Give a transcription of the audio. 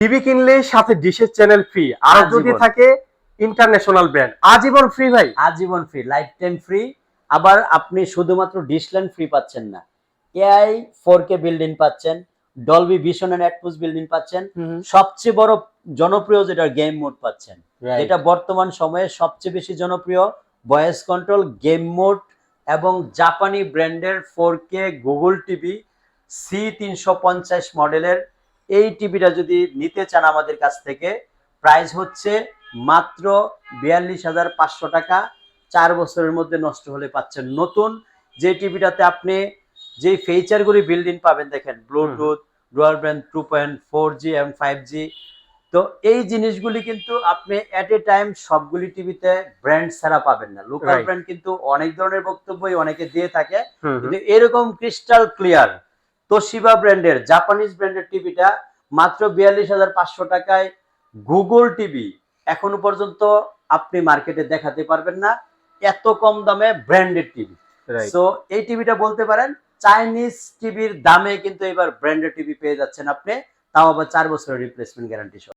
TV কিনলে সাথে ডিশের channel free, আর যদি থাকে ইন্টারন্যাশনাল ব্র্যান্ড আজীবন ফ্রি ভাই। আজীবন ফ্রি, লাইফ টাইম ফ্রি। আবার আপনি শুধুমাত্র ডিশল্যান্ড ফ্রি পাচ্ছেন না, এআই 4K বিল্ডিং পাচ্ছেন, Dolby Vision and Atmos building পাচ্ছেন, সবচেয়ে বড় জনপ্রিয় যেটা গেম মোড পাচ্ছেন, যেটা বর্তমান সময়ে সবচেয়ে বেশি জনপ্রিয় ভয়েস কন্ট্রোল গেম মোড, এবং জাপানি ব্র্যান্ডের 4K গুগল টিভি C350 মডেলের এই টিভিটা যদি নিতে চান আমাদের কাছ থেকে, প্রাইস হচ্ছে মাত্র 42,500 টাকা। 4 বছরের মধ্যে নষ্ট হলে পাচ্ছেন নতুন, যে টিভিটাতে আপনি যে ফিচারগুলি বিল্ডিং পাবেন, দেখেন ব্লুটুথ, ডুয়াল ব্যান্ড 2.4G এবং 5G। তো এই জিনিসগুলি কিন্তু আপনি এট এ টাইম সবগুলি টিভিতে ব্র্যান্ড ছাড়া পাবেন না। লোকাল ব্র্যান্ড কিন্তু অনেক ধরনের বক্তব্যই অনেকে দিয়ে থাকে, কিন্তু এরকম ক্রিস্টাল ক্লিয়ার তোশিবা ব্র্যান্ডের জাপানিজ ব্র্যান্ডের টিভিটা মাত্র 42,500 টাকায় গুগল টিভি এখনো পর্যন্ত আপনি মার্কেটে দেখাতে পারবেন না, এত কম দামে ব্র্যান্ডেড টিভি। সো এই টিভিটা বলতে পারেন চাইনিজ টিভির দামে কিন্তু এবার ব্র্যান্ডেড টিভি পেয়ে যাচ্ছেন আপনি, তাও আবার 4 বছরের রিপ্লেসমেন্ট গ্যারান্টি সহ।